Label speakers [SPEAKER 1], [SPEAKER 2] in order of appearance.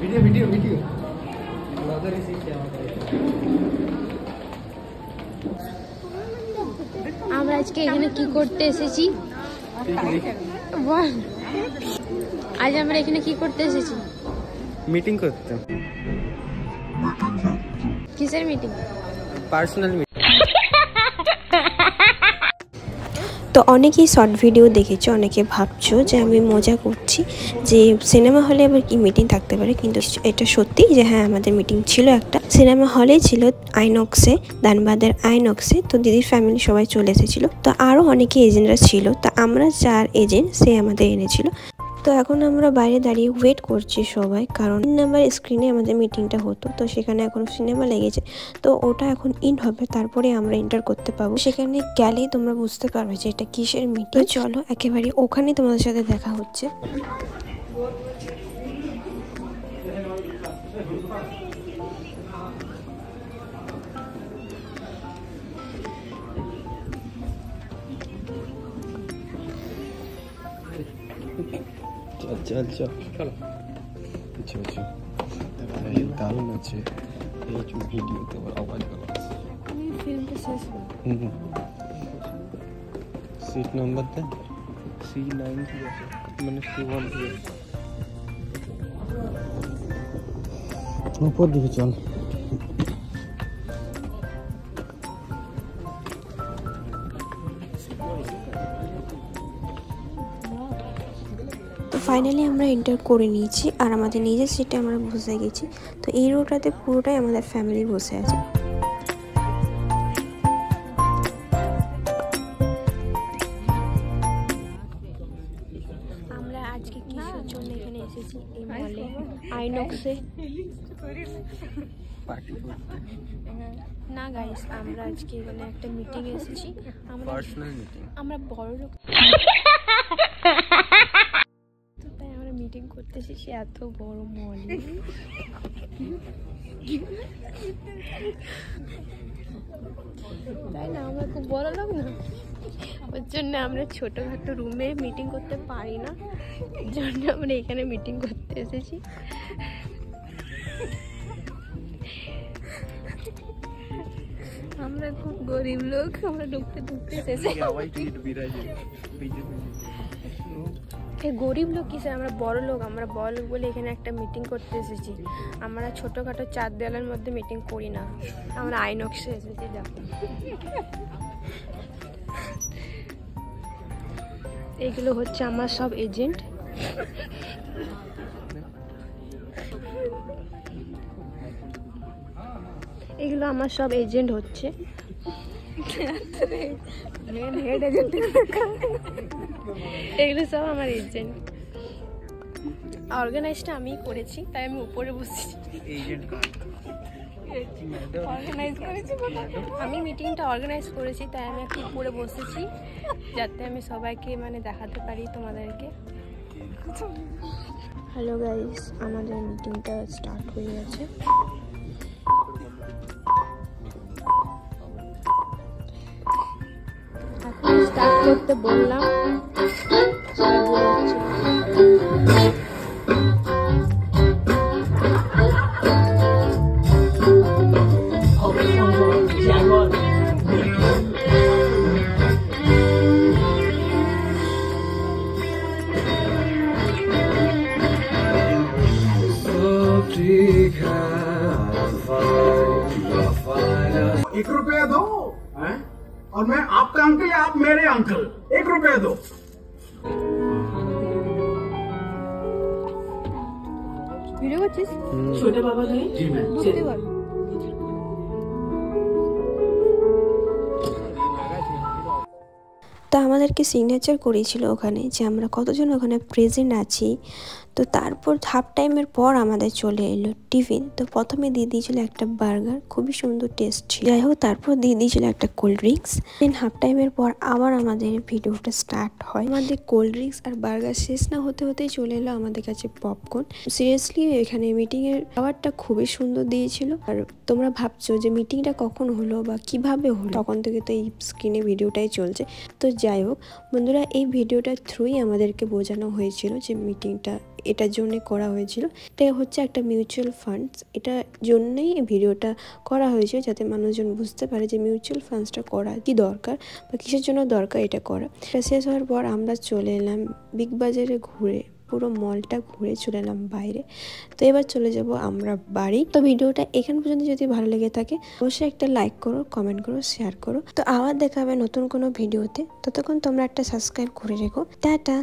[SPEAKER 1] Video video video
[SPEAKER 2] আমরা আজকে এখানে কি করতে এসেছি? আজ আমরা এখানে কি করতে এসেছি?
[SPEAKER 1] মিটিং করতে।
[SPEAKER 2] কিসের মিটিং?
[SPEAKER 1] Personal meeting.
[SPEAKER 3] তো অনেকেই শর্ট ভিডিও দেখেছো, অনেকে ভাবছো যে আমি মজা করছি যে সিনেমা হলে আবার কি মিটিং থাকতে পারে, কিন্তু এটা সত্যি যে হ্যাঁ আমাদের মিটিং ছিল। একটা সিনেমা হলে ছিল, আইনক্সে, ধানবাদের আইনক্সে। তো দিদির ফ্যামিলি সবাই চলে এসেছিলো। তো আরও অনেকে এজেন্টরা ছিল। তো আমরা যার এজেন্ট সে আমাদের এনেছিল। তো এখন আমরা বাইরে দাঁড়িয়ে ওয়েট করছি সবাই, কারণ 3 নাম্বার স্ক্রিনে আমাদের মিটিংটা হতো। তো সেখানে এখন সিনেমা লেগেছে, তো ওটা এখন ইন হবে, তারপরে আমরা এন্টার করতে পাবো। সেখানে গেলেই তোমরা বুঝতে পারবে যে এটা কিসের মিটিং। চলো একেবারে ওখানে তোমাদের সাথে দেখা হচ্ছে।
[SPEAKER 1] चल चल चलो। अच्छा अच्छा दारुण আছে এই যে ভিডিওতে আওয়াজ করা আছে।
[SPEAKER 2] আমি ফিল্মটা শেষ করব।
[SPEAKER 1] সিট নাম্বার দেন। C9 কি আছে মানে C1 কি আছে? উপর দিকে চল।
[SPEAKER 3] তো ফাইনালি আমরা এন্টার করে নিয়েছি, আর আমাদের নিজের সিটে আমরা বসে গেছি। তো এই রোটাতে পুরোটাই আমাদের ফ্যামিলি বসে আছে।
[SPEAKER 2] আমরা আজকে কিসের জন্য এখানে এসেছি? এই মলে আইনক্সে না গাইস, আমরা আজকে এখানে একটা মিটিং এসেছি। আমরা
[SPEAKER 1] পার্সোনাল মিটিং।
[SPEAKER 2] আমরা বড় লোক, তাই আমরা মিটিং করতে এসেছি এত বড় মলে। তাই না, আমরা খুব বড় লোক না, ওর জন্য আমরা ছোটোখাটো রুমে মিটিং করতে পারি না, ওর জন্য আমরা এখানে মিটিং করতে এসেছি। আমরা খুব গরিব লোক, আমরা ঢুকতে এসেছি। গরিব লোক কিসে, আমরা বড় লোক। আমরা বড় লোক বলে এখানে একটা মিটিং করতে এসেছি। আমরা ছোটোখাটো 4 দেওয়ালের মধ্যে মিটিং করি না, আমরা আইনক্সে এসেছি। দেখো এইগুলো হচ্ছে আমার সব এজেন্ট। এগুলো আমার সব এজেন্ট হচ্ছে। এগুলো সব আমার এজেন্ট। অর্গানাইজটা আমি করেছি, তাই আমি উপরে বসেছি। আমি মিটিংটা অর্গানাইজ করেছি, তাই আমি একটু উপরে বসেছি, যাতে আমি সবাইকে মানে দেখাতে পারি তোমাদেরকে।
[SPEAKER 3] হ্যালো গাইস, আমাদের মিটিংটা স্টার্ট হয়ে গেছে।
[SPEAKER 2] এখন স্টার্ট করতে বললাম।
[SPEAKER 4] ₹1 दो हैं? और मैं आपका अंकल या आप मेरे अंकल? ₹1 दो।
[SPEAKER 2] ভিডিও করছিস?
[SPEAKER 4] छोटे बाबा जी मैं
[SPEAKER 2] বুঝতে পার।
[SPEAKER 3] তো আমাদেরকে সিগনেচার করেছিল ওখানে যে আমরা কতজন ওখানে প্রেজেন্ট আছি। তো তারপর হাফ টাইমের পর আমাদের চলে এলো টিফিন। তো প্রথমে দিয়ে দিয়েছিল একটা বার্গার, খুবই সুন্দর টেস্ট ছিল। যাই হোক, তারপর দিয়ে দিয়েছিল একটা কোল্ড ড্রিঙ্কস। দেন হাফ টাইমের পর আবার আমাদের ভিডিওটা স্টার্ট হয়। আমাদের কোল্ড ড্রিঙ্কস আর বার্গার শেষ না হতে হতেই চলে এলো আমাদের কাছে পপকর্ন। সিরিয়াসলি এখানে মিটিংয়ের খাবারটা খুবই সুন্দর দিয়েছিল। আর তোমরা ভাবছো যে মিটিংটা কখন হলো বা কিভাবে হলো, তখন থেকে তো এই স্ক্রিনে ভিডিওটাই চলছে। তো যাই হোক বন্ধুরা, এই ভিডিওটার থ্রুই আমাদেরকে বোঝানো হয়েছিল যে মিটিংটা এটার জন্যে করা হয়েছিল। এটা হচ্ছে একটা মিউচুয়াল ফান্ডস, এটার জন্যই এই ভিডিওটা করা হয়েছে, যাতে মানুষজন বুঝতে পারে যে মিউচুয়াল ফান্ডসটা করা কি দরকার বা কিসের জন্য দরকার এটা করা। এটা শেষ হওয়ার পর আমরা চলে এলাম বিগ বাজারে ঘুরে, পুরো মলটা ঘুরে চলে এলাম বাইরে। তো এবার চলে যাব আমরা বাড়ি। তো ভিডিওটা এখান পর্যন্ত যদি ভালো লেগে থাকে অবশ্যই একটা লাইক করো, কমেন্ট করো, শেয়ার করো। তো আবার দেখা হবে নতুন কোনো ভিডিওতে, ততক্ষণ তোমরা একটা সাবস্ক্রাইব করে রেখো। টাটা।